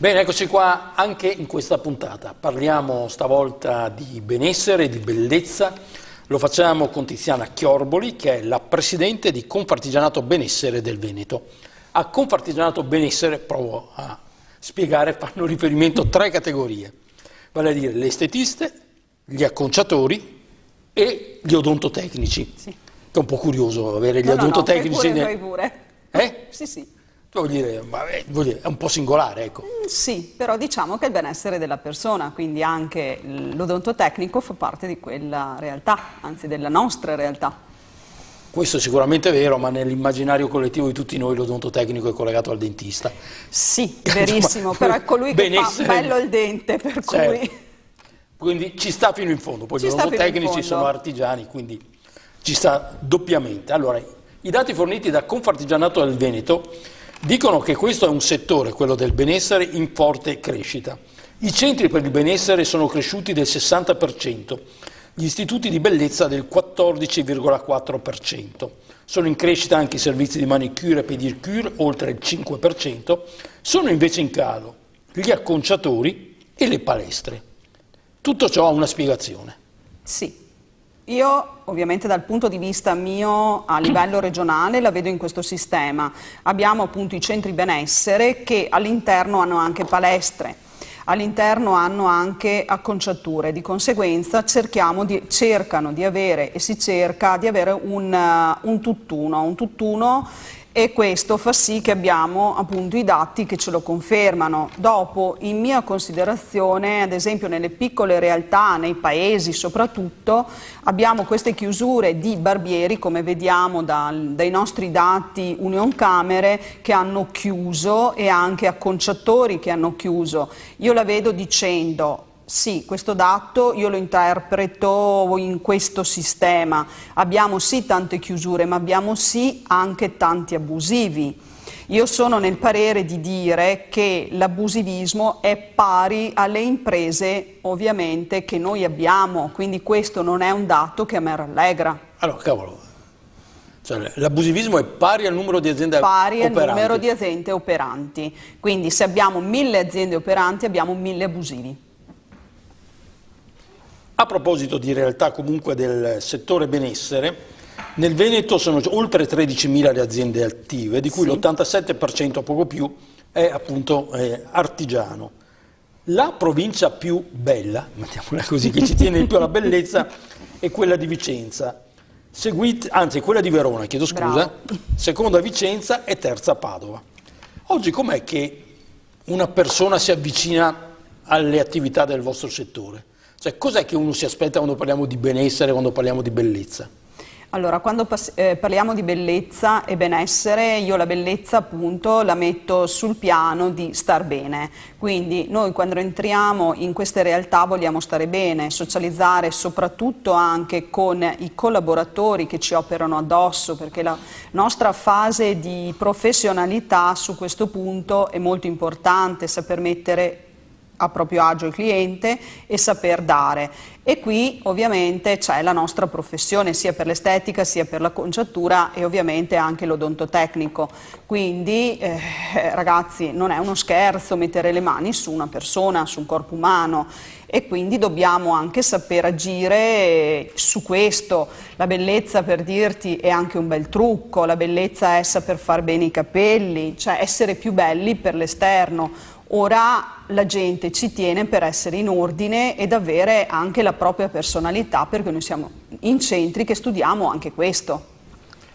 Bene, eccoci qua anche in questa puntata. Parliamo stavolta di benessere, di bellezza. Lo facciamo con Tiziana Chiorboli, che è la presidente di Confartigianato Benessere del Veneto. A Confartigianato Benessere, provo a spiegare, fanno riferimento a 3 categorie, vale a dire le estetiste, gli acconciatori e gli odontotecnici. Sì. Che è un po' curioso avere gli odontotecnici. Fai pure. Sì, sì. Voglio dire, è un po' singolare, ecco. Sì, però diciamo che è il benessere della persona, quindi anche l'odontotecnico fa parte di quella realtà, anzi della nostra realtà. Questo è sicuramente vero, ma nell'immaginario collettivo di tutti noi l'odontotecnico è collegato al dentista. Sì, verissimo, però è colui che fa bello il dente, per cui... Quindi ci sta fino in fondo, poi gli odontotecnici sono artigiani, quindi ci sta doppiamente. Allora, i dati forniti da Confartigianato del Veneto dicono che questo è un settore, quello del benessere, in forte crescita. I centri per il benessere sono cresciuti del 60%, gli istituti di bellezza del 14,4%. Sono in crescita anche i servizi di manicure e pedicure, oltre il 5%. Sono invece in calo gli acconciatori e le palestre. Tutto ciò ha una spiegazione. Sì. Io ovviamente dal punto di vista mio a livello regionale la vedo in questo sistema. Abbiamo appunto i centri benessere che all'interno hanno anche palestre, all'interno hanno anche acconciature, di conseguenza cercano di avere e si cerca di avere un tutt'uno e questo fa sì che abbiamo appunto i dati che ce lo confermano. Dopo, in mia considerazione, ad esempio nelle piccole realtà, nei paesi soprattutto, abbiamo queste chiusure di barbieri, come vediamo dai nostri dati Unioncamere, che hanno chiuso e anche acconciatori che hanno chiuso. Io la vedo dicendo... Sì, questo dato io lo interpreto in questo sistema. Abbiamo sì tante chiusure, ma abbiamo sì anche tanti abusivi. Io sono nel parere di dire che l'abusivismo è pari alle imprese, ovviamente, che noi abbiamo, quindi questo non è un dato che a me rallegra. Allora, cavolo, cioè, l'abusivismo è pari al numero di aziende operanti? Pari al numero di aziende operanti. Quindi se abbiamo 1000 aziende operanti abbiamo 1000 abusivi. A proposito di realtà comunque del settore benessere, nel Veneto sono oltre 13.000 le aziende attive, di cui l'87%, poco più, è appunto artigiano. La provincia più bella, mettiamola così, che ci tiene di più alla bellezza, è quella di Vicenza, anzi quella di Verona, chiedo scusa, bravo. Seconda Vicenza e terza Padova. Oggi com'è che una persona si avvicina alle attività del vostro settore? Cioè, cos'è che uno si aspetta quando parliamo di benessere, quando parliamo di bellezza? Allora, quando parliamo di bellezza e benessere, io la bellezza appunto la metto sul piano di star bene. Quindi noi quando entriamo in queste realtà vogliamo stare bene, socializzare soprattutto anche con i collaboratori che ci operano addosso, perché la nostra fase di professionalità su questo punto è molto importante, saper mettere a proprio agio il cliente e saper dare. E qui ovviamente c'è la nostra professione sia per l'estetica sia per l'acconciatura e ovviamente anche l'odontotecnico. Quindi ragazzi, non è uno scherzo mettere le mani su una persona, su un corpo umano, e quindi dobbiamo anche saper agire su questo. La bellezza, per dirti, è anche un bel trucco, la bellezza è saper far bene i capelli, cioè essere più belli per l'esterno. Ora la gente ci tiene per essere in ordine ed avere anche la propria personalità, perché noi siamo in centri che studiamo anche questo.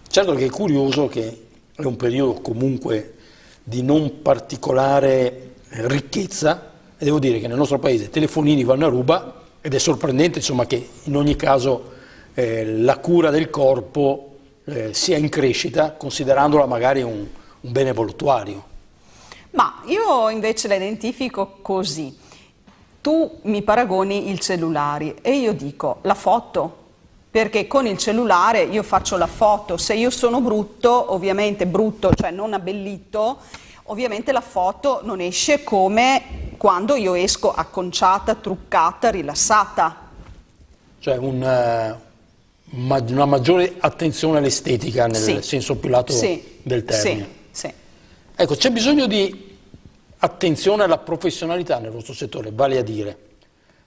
Certo che è curioso che è un periodo comunque di non particolare ricchezza, e devo dire che nel nostro paese telefonini vanno a ruba, ed è sorprendente insomma, che in ogni caso la cura del corpo sia in crescita, considerandola magari un bene voluttuario. Ma io invece la identifico così. Tu mi paragoni il cellulare e io dico la foto, perché con il cellulare io faccio la foto. Se io sono brutto, ovviamente brutto, cioè non abbellito, ovviamente la foto non esce come quando io esco acconciata, truccata, rilassata. Cioè una maggiore attenzione all'estetica nel senso più lato del termine. Sì. Ecco, c'è bisogno di attenzione alla professionalità nel vostro settore, vale a dire,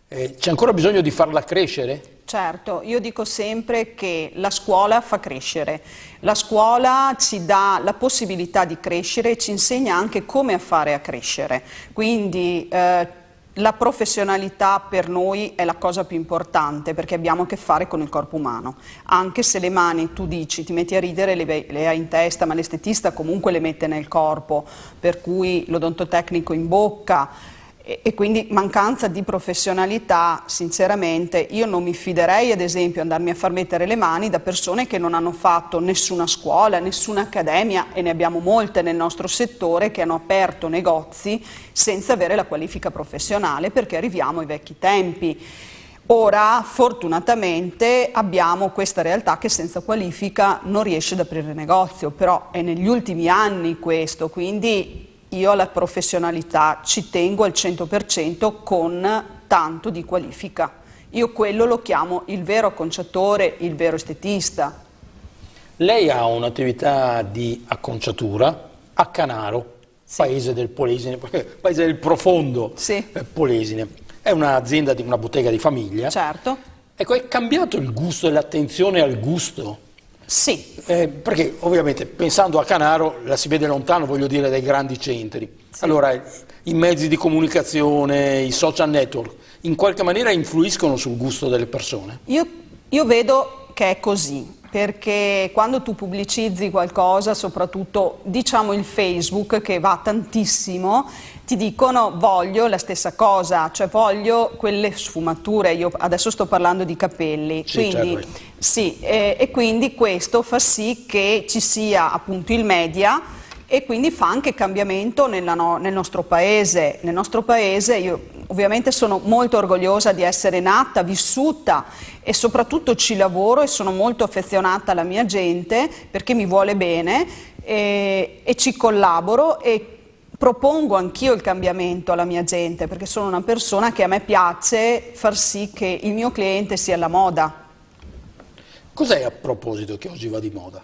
c'è ancora bisogno di farla crescere? Certo, io dico sempre che la scuola fa crescere, la scuola ci dà la possibilità di crescere e ci insegna anche come fare a crescere, quindi la professionalità per noi è la cosa più importante perché abbiamo a che fare con il corpo umano, anche se le mani tu dici, ti metti a ridere, le hai in testa, ma l'estetista comunque le mette nel corpo, per cui l'odontotecnico in bocca. E quindi mancanza di professionalità, sinceramente, io non mi fiderei ad esempio andarmi a far mettere le mani da persone che non hanno fatto nessuna scuola, nessuna accademia, e ne abbiamo molte nel nostro settore che hanno aperto negozi senza avere la qualifica professionale perché arriviamo ai vecchi tempi. Ora fortunatamente abbiamo questa realtà che senza qualifica non riesce ad aprire negozio, però è negli ultimi anni questo, quindi io alla professionalità ci tengo al 100% con tanto di qualifica. Io quello lo chiamo il vero acconciatore, il vero estetista. Lei ha un'attività di acconciatura a Canaro, sì, paese del Polesine, paese del profondo, sì, Polesine. È un'azienda di una bottega di famiglia. Certo. Ecco, è cambiato il gusto e l'attenzione al gusto? Sì. Perché ovviamente pensando a Canaro la si vede lontano, voglio dire, dai grandi centri. Sì. Allora i mezzi di comunicazione, i social network, in qualche maniera influiscono sul gusto delle persone? Io vedo che è così, perché quando tu pubblicizzi qualcosa, soprattutto diciamo il Facebook che va tantissimo, ti dicono voglio la stessa cosa, cioè voglio quelle sfumature, io adesso sto parlando di capelli, sì, quindi, certo. Sì, e quindi questo fa sì che ci sia appunto il media e quindi fa anche cambiamento nel nostro paese. Nel nostro paese io ovviamente sono molto orgogliosa di essere nata, vissuta e soprattutto ci lavoro e sono molto affezionata alla mia gente perché mi vuole bene e ci collaboro e propongo anch'io il cambiamento alla mia gente perché sono una persona che a me piace far sì che il mio cliente sia alla moda. Cos'è a proposito che oggi va di moda?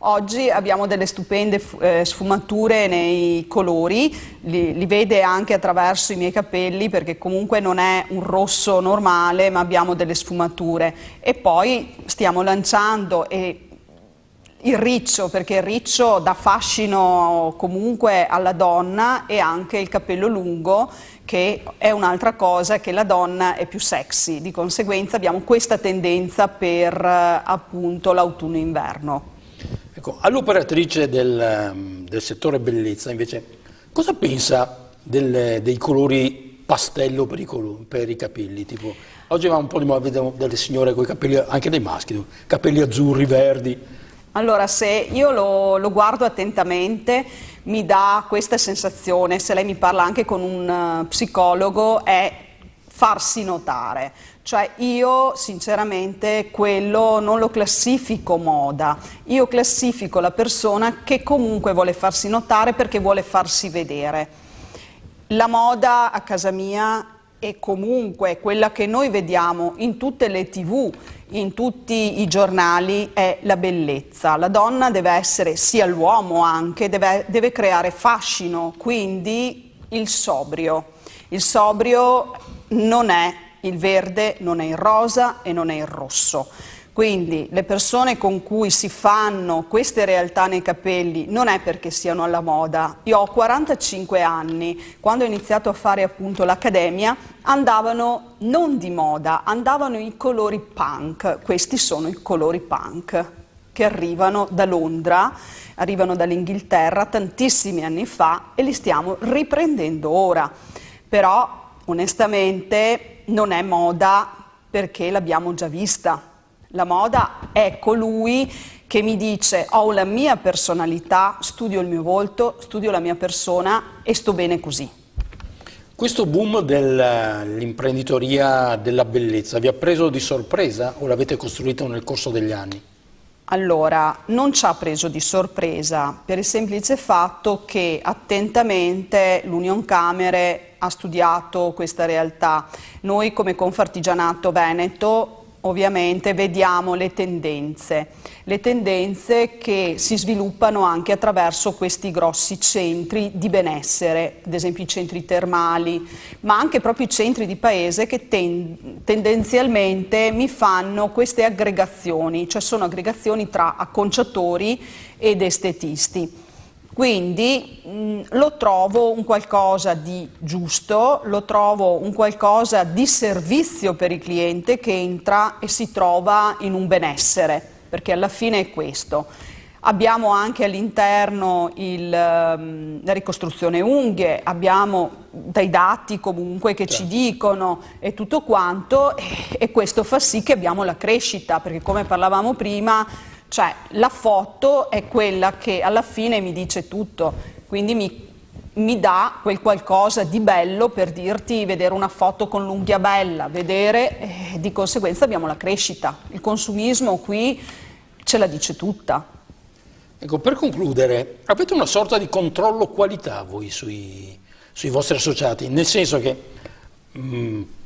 Oggi abbiamo delle stupende sfumature nei colori, li vede anche attraverso i miei capelli perché comunque non è un rosso normale ma abbiamo delle sfumature e poi stiamo lanciando il riccio perché il riccio dà fascino comunque alla donna e anche il capello lungo che è un'altra cosa che la donna è più sexy, di conseguenza abbiamo questa tendenza per appunto l'autunno-inverno. Ecco, all'operatrice del settore bellezza invece, cosa pensa dei colori pastello per i capelli? Tipo, oggi va un po' di moda, vedo delle signore con i capelli, anche dei maschi, capelli azzurri, verdi. Allora, se io lo guardo attentamente, mi dà questa sensazione, se lei mi parla anche con un psicologo, è farsi notare. Cioè io sinceramente quello non lo classifico moda, io classifico la persona che comunque vuole farsi notare perché vuole farsi vedere. La moda a casa mia è comunque quella che noi vediamo in tutte le TV, in tutti i giornali, è la bellezza. La donna deve essere, sia l'uomo anche, deve creare fascino, quindi il sobrio. Il sobrio non è il verde, non è il rosa e non è il rosso. Quindi le persone con cui si fanno queste realtà nei capelli non è perché siano alla moda. Io ho 45 anni, quando ho iniziato a fare appunto l'accademia andavano non di moda, andavano i colori punk. Questi sono i colori punk che arrivano da Londra, arrivano dall'Inghilterra tantissimi anni fa e li stiamo riprendendo ora. Però onestamente non è moda perché l'abbiamo già vista. La moda è colui che mi dice ho la mia personalità, studio il mio volto, studio la mia persona e sto bene così. Questo boom dell'imprenditoria della bellezza vi ha preso di sorpresa o l'avete costruito nel corso degli anni? Allora, non ci ha preso di sorpresa per il semplice fatto che attentamente l'Unioncamere ha studiato questa realtà. Noi come Confartigianato Veneto ovviamente vediamo le tendenze che si sviluppano anche attraverso questi grossi centri di benessere, ad esempio i centri termali, ma anche proprio i centri di paese che tendenzialmente mi fanno queste aggregazioni, cioè sono aggregazioni tra acconciatori ed estetisti. Quindi lo trovo un qualcosa di giusto, lo trovo un qualcosa di servizio per il cliente che entra e si trova in un benessere, perché alla fine è questo. Abbiamo anche all'interno la ricostruzione unghie, abbiamo dai dati comunque che ci dicono e tutto quanto, e questo fa sì che abbiamo la crescita, perché come parlavamo prima, cioè la foto è quella che alla fine mi dice tutto, quindi mi dà quel qualcosa di bello per dirti, vedere una foto con l'unghia bella, vedere, di conseguenza abbiamo la crescita. Il consumismo qui ce la dice tutta. Ecco, per concludere, avete una sorta di controllo qualità voi sui vostri associati, nel senso che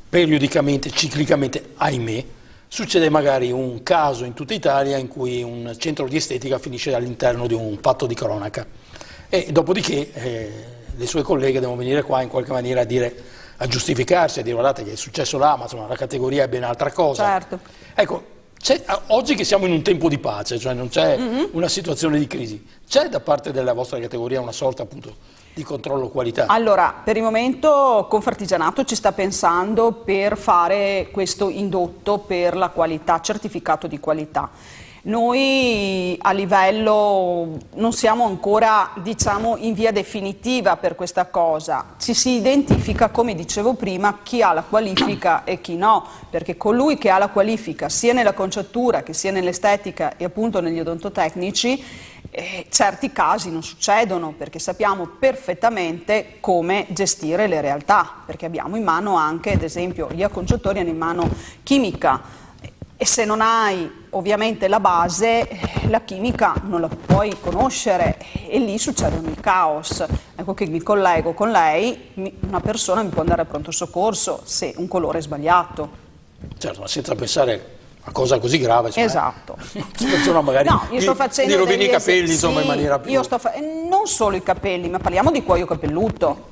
periodicamente, ciclicamente, ahimè, succede magari un caso in tutta Italia in cui un centro di estetica finisce all'interno di un fatto di cronaca e dopodiché le sue colleghe devono venire qua in qualche maniera a giustificarsi, a dire guardate che è successo là, ma insomma la categoria è ben altra cosa. Certo. Ecco, oggi che siamo in un tempo di pace, cioè non c'è una situazione di crisi, c'è da parte della vostra categoria una sorta appunto di controllo qualità? Allora, per il momento Confartigianato ci sta pensando per fare questo indotto per la qualità, certificato di qualità. Noi a livello non siamo ancora, diciamo, in via definitiva per questa cosa. Ci si identifica, come dicevo prima, chi ha la qualifica e chi no, perché colui che ha la qualifica sia nella conciatura che sia nell'estetica e appunto negli odontotecnici, certi casi non succedono, perché sappiamo perfettamente come gestire le realtà, perché abbiamo in mano anche, ad esempio, gli acconciatori hanno in mano chimica, e se non hai ovviamente la base, la chimica non la puoi conoscere e lì succedono il caos. Ecco che mi collego con lei, una persona mi può andare a pronto soccorso se un colore è sbagliato. Certo, ma senza pensare a cosa così grave. Insomma, esatto. Magari no, io sto facendo gli rovini i capelli, insomma, in maniera più... non solo i capelli, ma parliamo di cuoio capelluto.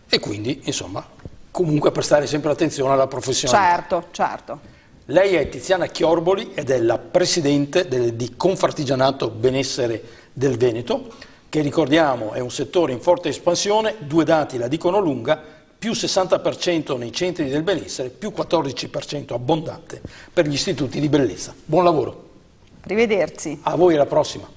E quindi, insomma, comunque prestare sempre attenzione alla professionalità. Certo, certo. Lei è Tiziana Chiorboli ed è la presidente di Confartigianato Benessere del Veneto, che ricordiamo è un settore in forte espansione, due dati la dicono lunga, più 60% nei centri del benessere, più 14% abbondante per gli istituti di bellezza. Buon lavoro. Arrivederci. A voi alla prossima.